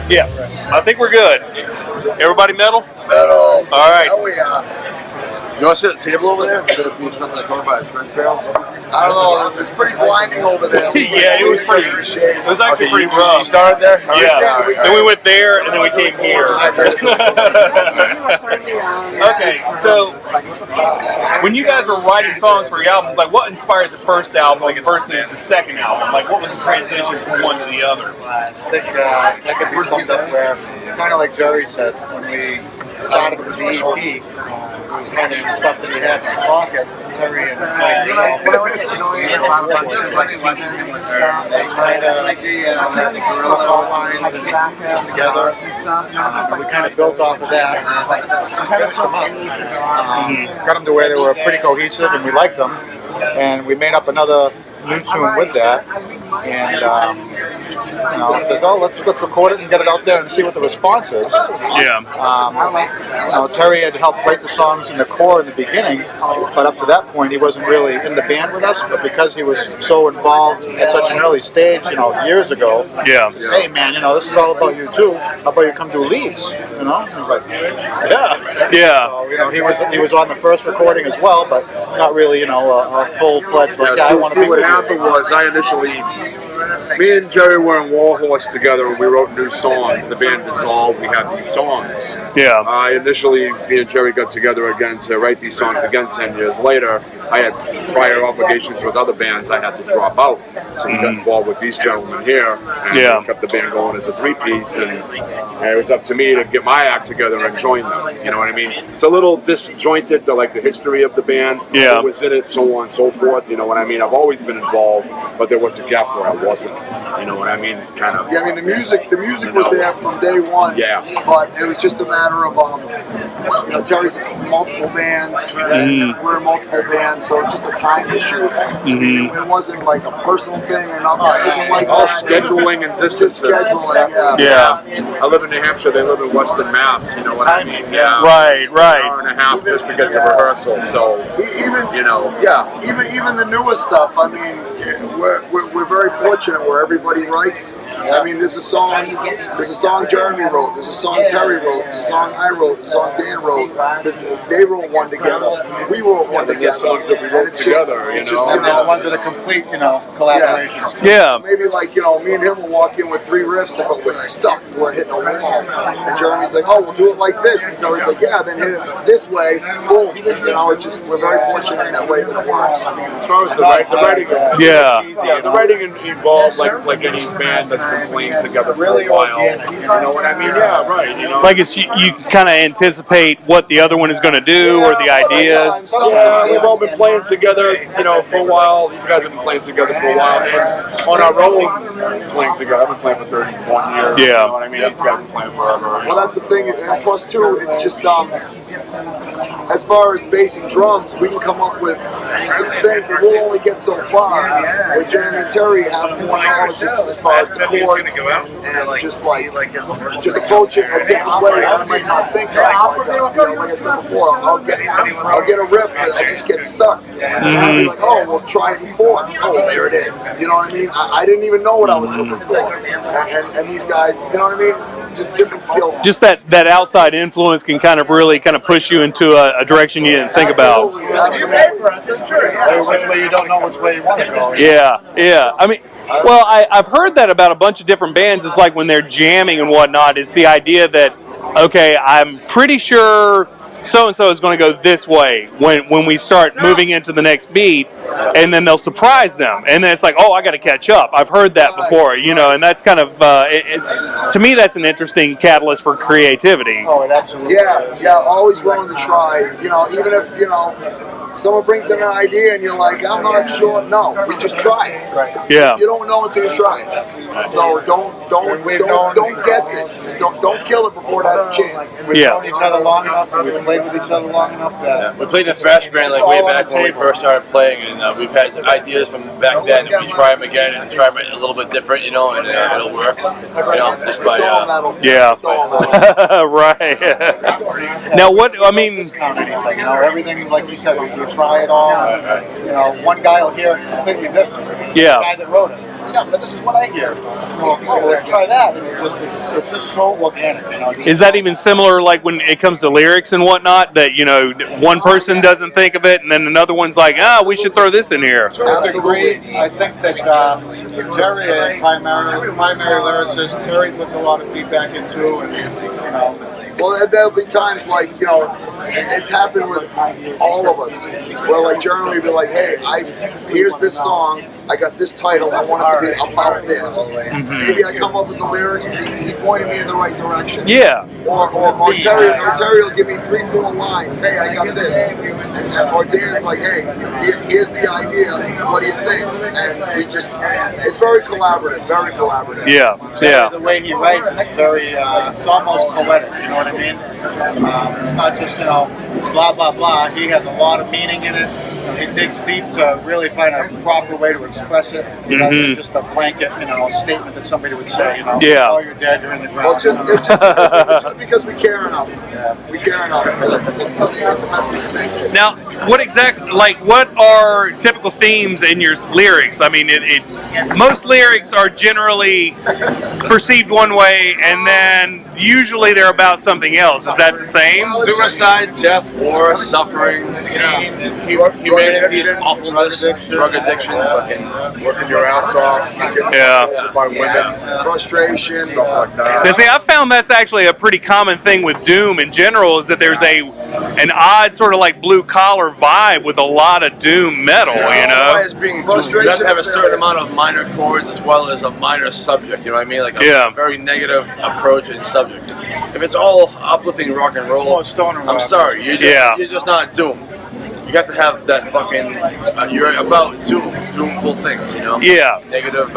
Yeah, I think we're good. Everybody metal? Metal. All right. Oh, yeah. You want to sit at the table over there? Instead of being something like over by a trench barrel? I don't know. It was pretty blinding over there. Yeah, it was pretty. It was actually pretty rough. You started there? Yeah. Then we went there, and then we came here. Okay, so when you guys were writing songs for your albums, like what inspired the first album versus the second album? Like what was the transition from one to the other? I think that could be something where, kind of like Jerry said, when we started with the EP, it was kind of some stuff that we had in our pocket. Terry and myself, we kind of rough outlines and pieced together. We kind of built off of that and finished them up. Got them to where they were pretty cohesive and we liked them. And we made up another new tune with that. And says, oh, let's record it and get it out there and see what the response is. Yeah. Terry had helped write the songs in the core in the beginning, but up to that point he wasn't really in the band with us. But because he was so involved at such an early stage, years ago, yeah. He said, hey man, this is all about you too. How about you come do leads? And I was like, yeah. So, he was on the first recording as well, but not really, a full-fledged like. Yeah, I want to be what with happened you. was me and Jerry were in Warhorse together and we wrote new songs. The band dissolved, we had these songs. Yeah. Initially, me and Jerry got together again to write these songs again 10 years later. I had prior obligations with other bands I had to drop out. So we got involved with these gentlemen here and we kept the band going as a three-piece and it was up to me to get my act together and join them. You know what I mean? It's a little disjointed, the history of the band, who was in it, so on and so forth. You know what I mean? I've always been involved, but there was a gap where I wasn't. You know what I mean? Kind of. Yeah, I mean the music was there from day one. Yeah. But it was just a matter of Terry's in multiple bands, we're in multiple bands, so it's just a time issue. It wasn't like a personal thing or nothing like that. Scheduling and distances. Just scheduling, Yeah. I live in New Hampshire. They live in Western Mass. You know what I mean? Yeah. Right. An hour and a half just to get to rehearsal. So even the newest stuff. I mean, we're very fortunate where everybody writes. I mean, there's a song Jeremy wrote. There's a song Terry wrote. There's a song I wrote. There's a song Dan wrote. They wrote one together. We wrote one together. There's songs that we wrote together. And there's ones that are complete, collaborations. Yeah. Maybe me and him will walk in with 3 riffs, but we're stuck. We're hitting a wall. And Jeremy's like, oh, we'll do it like this. And so he's like, yeah, then hit it this way. Boom. We're very fortunate in that way that it works. As far as the writing, the writing involved like any band that's been playing together for a while. You know what I mean? Yeah, right. Like you kind of anticipate what the other one is going to do or the ideas. We've all been playing together, for a while. These guys have been playing together for a while, and on our own playing together. I've been playing for 31 years. Yeah. You know what I mean? These guys have been playing forever. Well, that's the thing, and plus too, it's just as far as bass and drums, we can come up with things, but we'll only get so far. Where Jeremy and Terry have more knowledge as far as the chords and just approach it a different way that I might not think of. Like I said before, I'll get a riff, but I just get stuck. And I'll be like, oh, we'll try it in fourths. Oh, there it is. You know what I mean? I didn't even know what I was looking for. And these guys, you know what I mean? Just different skills. Just that outside influence can really push you into a direction you didn't think about. Which way you don't know which way you want to go. Yeah. I mean, well, I've heard that about a bunch of different bands. It's like when they're jamming and whatnot, it's the idea that, okay, I'm pretty sure so-and-so is going to go this way when we start moving into the next beat, and then they'll surprise them. And then it's like, oh, I got to catch up. I've heard that before, and that's kind of, to me, that's an interesting catalyst for creativity. Oh, it absolutely is. Yeah, always willing to try. Even if, someone brings in an idea and you're like, I'm not sure. No, we just try it. Right. Yeah. You don't know until you try it. So don't guess it. Don't kill it before it has a chance. We've known each other long enough, and we've played with each other long enough that we played in the Thrash band way back when we first started playing, and we've had some ideas from back then, and we try them again and try them a little bit different, and it'll work. Just by It's all metal. Right. Now, discount anything. Everything, like you said, we try it all. One guy will hear it completely different. Yeah. The guy that wrote it. yeah, but this is what I hear. Oh, let's try that. And it's just so organic, you know. Is that even similar, like when it comes to lyrics and whatnot? That one person doesn't think of it, and then another one's like, we should throw this in here. To a degree, I think that Jerry, primary lyricist, Terry puts a lot of feedback into, and Well, there'll be times like, it's happened with all of us, where like Jeremy would be like, hey, here's this song, I got this title, I want it to be about this. Maybe I come up with the lyrics, he pointed me in the right direction. Yeah. Or Terry will give me 3-4 lines, hey, I got this. Or Dan's like, hey, here's the idea, what do you think? And it's very collaborative, very collaborative. Yeah, yeah. The way he writes is very, it's almost poetic, you know what I mean? It's not just, blah, blah, blah. He has a lot of meaning in it. He digs deep to really find a proper way to express it, rather than just a blanket, statement that somebody would say, Yeah. oh, you're dead, you're in the ground. Well, it's just because we care enough. Yeah. We care enough to make the best we can make. Now, what are typical themes in your lyrics? I mean, most lyrics are generally perceived one way, and then usually they're about something else. Is that the same? Suicide, death, war, suffering, humanity's awfulness, drug addiction, fucking working your ass off, getting by women, frustration, stuff like that. Now, see, I've found that's actually a pretty common thing with Doom in general, is that there's an odd sort of like blue collar vibe with a lot of Doom metal, As being Doom, you have to have a certain amount of minor chords as well as a minor subject, you know what I mean? Like a very negative approach and subject. If it's all uplifting rock and roll, I'm sorry, you're just not Doom. You have to have that fucking, you're about doomful things, Yeah. Negative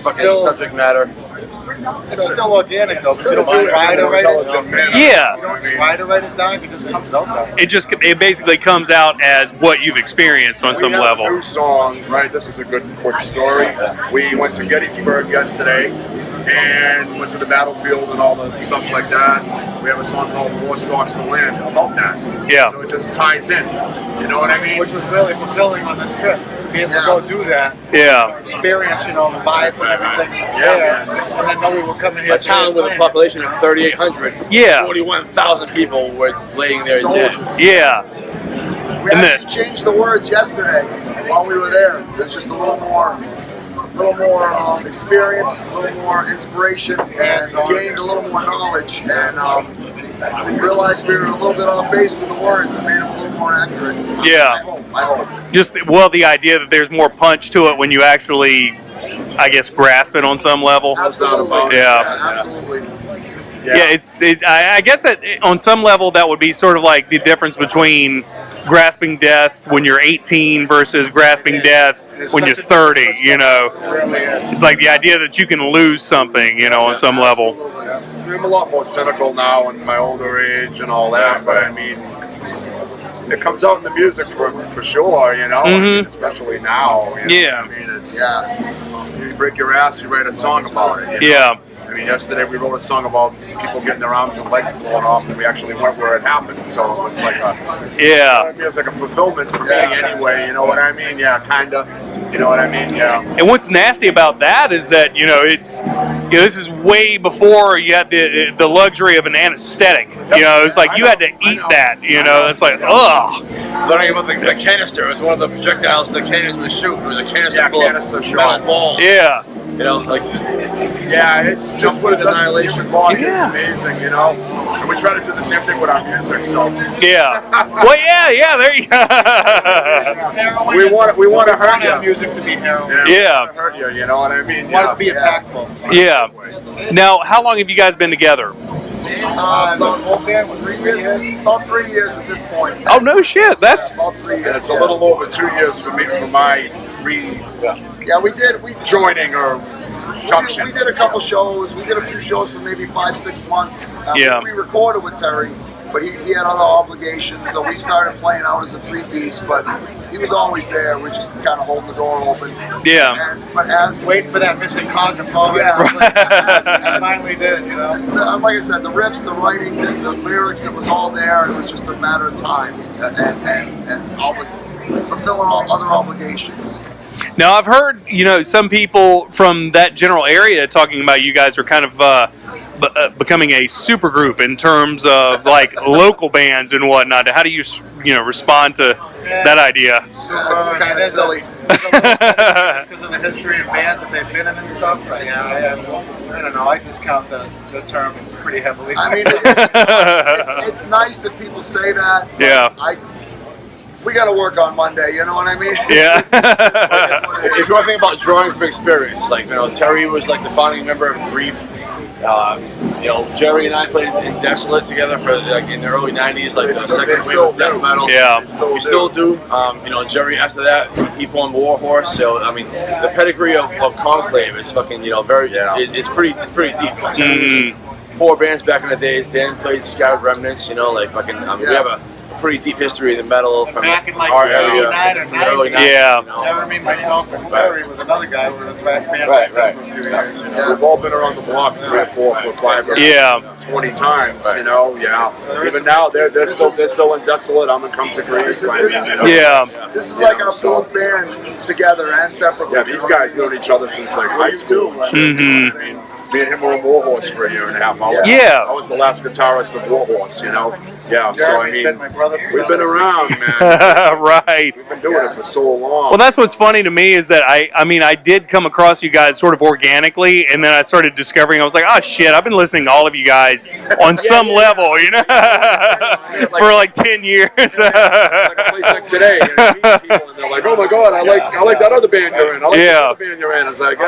fucking still, subject matter. It's still organic though, because you don't try to write it down. Yeah. You don't try to write it down, it just comes out that way. It basically comes out as what you've experienced on some level. We have a new song, right? This is a good quick story. We went to Gettysburg yesterday and went to the battlefield and all the stuff like that. We have a song called War Stalks the Land about that. Yeah. So it just ties in. You know what I mean? Which was really fulfilling on this trip, to be able to go do that. Yeah. Experience, the vibes and everything there. And then know we were coming here. A town with a population of 3,800. Yeah. 41,000 people were laying there dead. Yeah. We actually changed the words yesterday while we were there. There's just a little more experience, a little more inspiration, and gained a little more knowledge, and realized we were a little bit off base with the words and made them a little more accurate. Yeah. I hope. Just, the idea that there's more punch to it when you actually, I guess, grasp it on some level. Absolutely. Yeah. Absolutely. Yeah, I guess that on some level that would be sort of like the difference between grasping death when you're 18 versus grasping death when you're 30, It's like the idea that you can lose something, on some level. I'm a lot more cynical now in my older age and all that, but I mean, it comes out in the music for sure, I mean, especially now. Yeah. I mean, it's, you break your ass, you write a song about it. Yeah. I mean, yesterday we wrote a song about people getting their arms and legs blown off, and we actually went where it happened. So it was like it was like a fulfillment for me anyway. You know what I mean? Yeah, kinda. You know what I mean? Yeah. And what's nasty about that is that it's this is way before you had the luxury of an anesthetic. It's like you had to eat that. It's like ugh. Learning about the canister, it was one of the projectiles the cannons would shoot. It was a canister full of metal balls. Yeah. It's just what annihilation body is amazing, And we try to do the same thing with our music, so. Yeah. Well, yeah. There you go. We want to hurt you. Music to be heroin. Yeah. We want to hurt you. You know what I mean? We want it to be impactful. Yeah. Now, how long have you guys been together? About 3 years. About 3 years at this point. Oh no shit! That's about 3 years. And it's a little over 2 years for me for my we did. We joining or junction. We did a couple shows. We did a few shows for maybe 5-6 months. We recorded with Terry, but he had other obligations, so we started playing out as a 3-piece. But he was always there. We're just kind of holding the door open. Yeah. But as waiting for that missing cog to fall. Yeah. As finally did. Like I said, the riffs, the writing, the lyrics, it was all there. It was just a matter of time and fulfilling all other obligations. Now, I've heard, some people from that general area talking about you guys are kind of becoming a super group in terms of like local bands and whatnot. How do you, respond to that idea? That's kind of silly. Because of the history of bands that they've been in and stuff. But yeah, I don't know. I discount the term pretty heavily. I mean, it's nice that people say that. Yeah. We got to work on Monday, you know what I mean? Yeah. If you're thinking about drawing from experience, like, Terry was like the founding member of Grief. Jerry and I played in Desolate together for in the early '90s, like the second wave of death metal. Yeah, we still do. Jerry after that he formed Warhorse. So I mean, the pedigree of Conclave is fucking very. It's pretty deep. 4 bands back in the days. Dan played Scattered Remnants. We have a pretty deep history in the metal from back in our area, from the early 90s. Yeah. Jeremy, myself, and Terry with another guy who were the thrash band Right. for a few years. We've all been around the block 3 or 4 or 5 or 20 times, Even now, they're still in Desolate. I'm in Come to Grief. This is like our 4th band together and separately. Yeah, these guys known each other since like high school. Mm-hmm. I mean, me and him were in Warhorse for a year and a half. I was the last guitarist of Warhorse, Yeah, so I mean, we've been around, man. Right. We've been doing it for so long. Well, that's what's funny to me is that I did come across you guys sort of organically, and then I started discovering, I was like, oh shit, I've been listening to all of you guys on some level, for like 10 years. Like a place like today, you meet people and they're like, oh my god, I like that other band you're in. I like that other band you're in. It's like,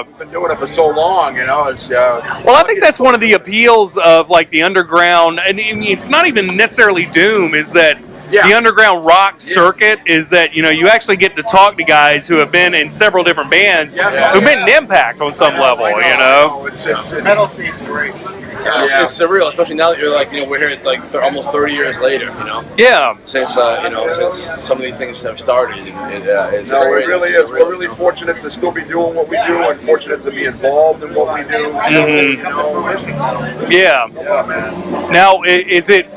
we've been doing it for so long, It's well, I think that's one of the appeals of like the underground, and it's not even necessarily doom, is that the underground rock circuit is that you actually get to talk to guys who have been in several different bands who've made an impact on some level. It's metal scene's great. It's surreal, especially now that you're like, we're here like almost 30 years later, Yeah. Since since some of these things have started, it's it really is. We're really fortunate to still be doing what we do, and fortunate to be involved in what we do. Yeah. Man. Now, is it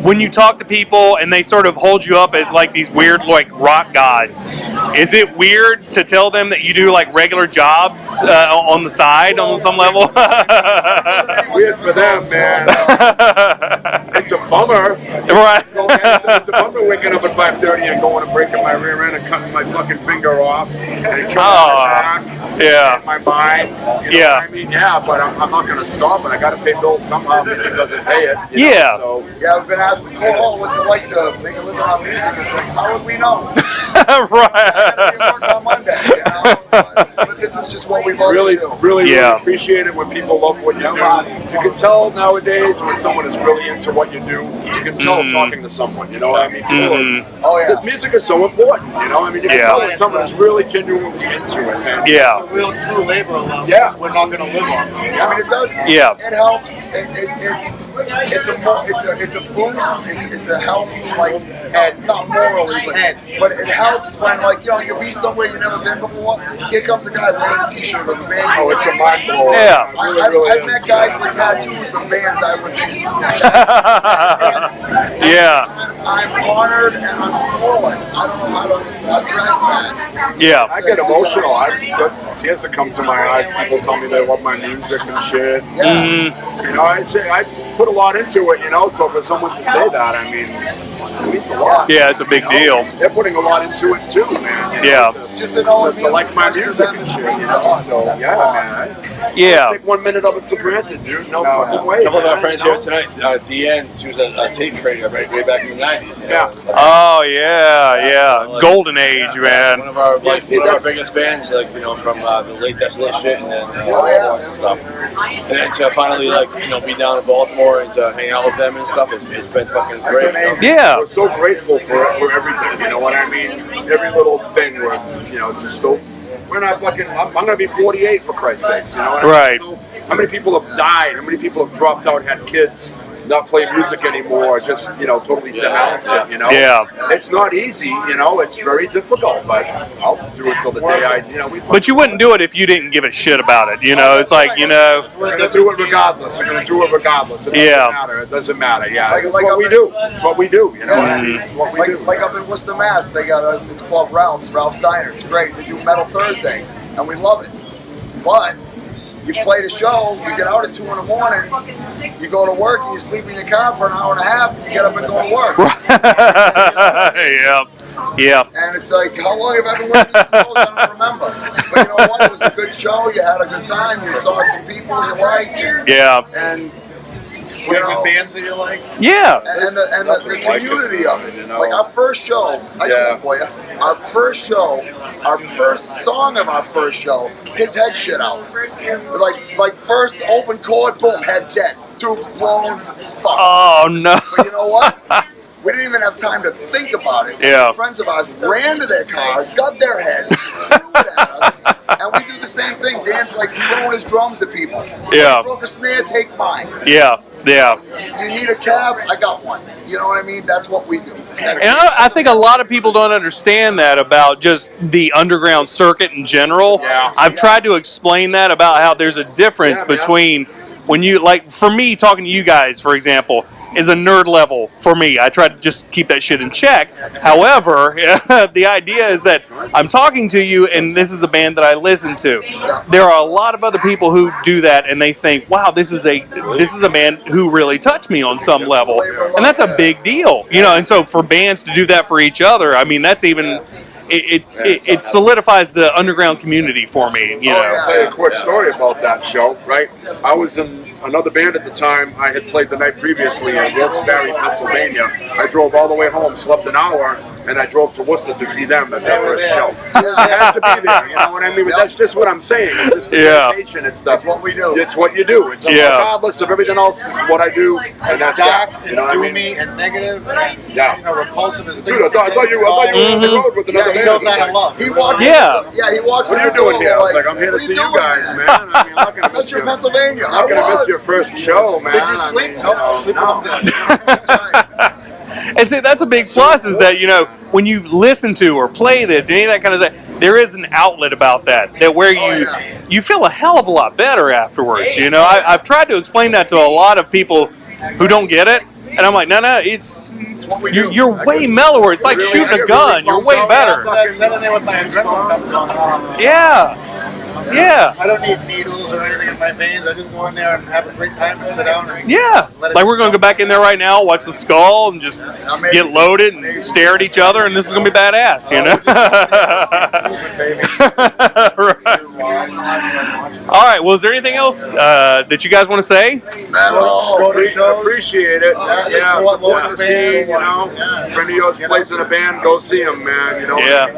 when you talk to people and they sort of hold you up as like these weird like rock gods? Is it weird to tell them that you do like regular jobs on the side on some level? Weird for them, man. It's a bummer. Right. It's a bummer waking up at 5:30 and going and breaking my rear end and cutting my fucking finger off and killing my back. And my mind. You know what I mean? Yeah, but I'm not going to stop, and I got to pay bills somehow. Music doesn't pay it. So. Yeah, we've been asked before, what's it like to make a living on music? It's like, how would we know? Right. We work on Monday, But this is just what we love to do. Really appreciate it when people love what you do. You can tell nowadays when someone is really into what you do. You can tell talking to someone. You know what I mean? People music is so important. You can tell when someone is really genuinely into it, man. It's a real true labor of love. We're not going to live on it. I mean, it does. It helps. It's a boost. It's a help, like not morally, but it helps when you be somewhere you've never been before. Here comes a guy wearing a T-shirt of a band. Oh, it's a mind blower. I've met guys with tattoos of bands I was in. I'm honored and I'm floored. I don't know how to address that. I get emotional. Tears that come to my eyes. People tell me they love my music and shit. I put a lot into it, so for someone to say that, I mean, it means a lot. Yeah, it's a big deal. They're putting a lot into it too, man. Just to know to like my music and shit. So, man. I take 1 minute of it for granted, dude. No fucking way. A couple of our friends here tonight, Deanne, she was a tape trader way back in the 90s. Oh, yeah. Golden age, man. One of our biggest bands, from the late Desolate shit and then and stuff. And then to finally, be down in Baltimore and to hang out with them and stuff, it's been fucking great. Amazing. Yeah. We're so grateful for everything, you know what I mean? Every little thing just still, we're not fucking, I'm going to be 48 for Christ's sakes, you know what I mean? Right. So, how many people have died? How many people have dropped out, had kids? not play music anymore, just totally denounce it. Yeah. It's not easy. It's very difficult, but I'll do it till the day we. But you wouldn't do it if you didn't give a shit about it. It's like I'm gonna do it regardless. I'm gonna do it regardless. It doesn't matter. It doesn't matter. Yeah, it's what we do. It's what we do. It's what we do. Like up in Worcester, Mass, they got this club Ralph's Diner. It's great. They do Metal Thursday, and we love it. But you play the show, you get out at 2 in the morning, you go to work, and you sleep in your car for an hour and a half, and you get up and go to work. Yeah. And it's like, how long have I been wearing these clothes? I don't remember. But you know what? It was a good show. You had a good time. You saw some people you liked. And bands that you like. Yeah. And the community of it. Like our first show, I got one for you. Our first show, our first song of our first show, his head shit out. Like first open chord, boom, head dead. Tubes blown, fucked. Oh no. But you know what? We didn't even have time to think about it. Yeah. Some friends of ours ran to their car, got their head, threw it at us, and we do the same thing. Dan's like throwing his drums at people. Yeah. You broke a snare, take mine. Yeah. You need a cab? I got one. You know what I mean? That's what we do. And I think a lot of people don't understand that about just the underground circuit in general. Yeah. I've tried to explain that about how there's a difference between when you, like for me, talking to you guys, for example, is a nerd level for me. I try to just keep that shit in check. However, the idea is that I'm talking to you and this is a band that I listen to. There are a lot of other people who do that and they think, wow, this is a band who really touched me on some level. And that's a big deal. And so for bands to do that for each other, I mean, that's even it solidifies the underground community for me. I'll tell you a quick story about that show, right? I was in another band at the time. I had played the night previously in Wilkes-Barre, Pennsylvania. I drove all the way home, slept an hour, and I drove to Worcester to see them at their first show. I had to be there, you know what I mean? But that's just what I'm saying. It's just the dedication and stuff. That's what we do. It's what you do. It's regardless of everything else, it's what I do, and that's dark, you know what I mean? doomy, and negative, and repulsive as Dude, I thought you were on the road with another band. He walked he walks What are you doing here? I was like, I'm here to see you guys, man. I mean, I'm not going to miss you. Pennsylvania. I'm not going to miss your first show, man. Did you sleep? No. That's right. And see, that's a big plus is that, when you listen to or play this, any of that kind of stuff, there is an outlet about that where you feel a hell of a lot better afterwards. I've tried to explain that to a lot of people who don't get it, and I'm like, no, it's you're way mellower. It's like shooting a gun. You're way better. Yeah. I don't need needles or anything in my veins. I just go in there and have a great time and sit down. And like we're going to go back in there right now, watch the skull, and just get loaded and stare at each other, and this is going to be badass, All right. Well, is there anything else that you guys want to say? Appreciate it. Support the scene, If any of yours plays in a band, go see them, man. You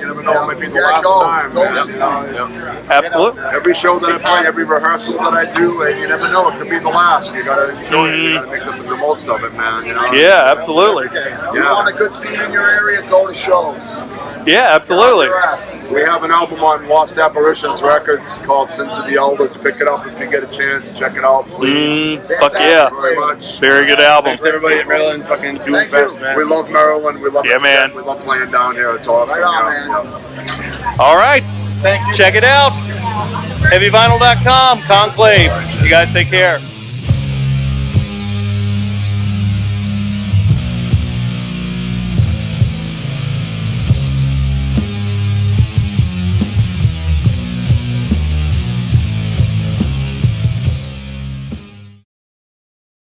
never know, it might be the last time. Absolutely. Every show that I play, every rehearsal that I do, you never know, it could be the last. You gotta enjoy it. You gotta make the most of it, man. Yeah, absolutely. You want a good scene in your area, go to shows. Yeah, absolutely. We have an album on Lost Apparitions Records called Sins of the Elders. Pick it up if you get a chance. Check it out, please. Fuck yeah. Very much. Very good album. Thanks to everybody in Maryland. Fucking do the best, man. We love Maryland. We love man. We love playing down here. It's awesome. Right on, man. All right. Thank you. Check it out. heavy-vinyl.com, Conclave. You guys take care.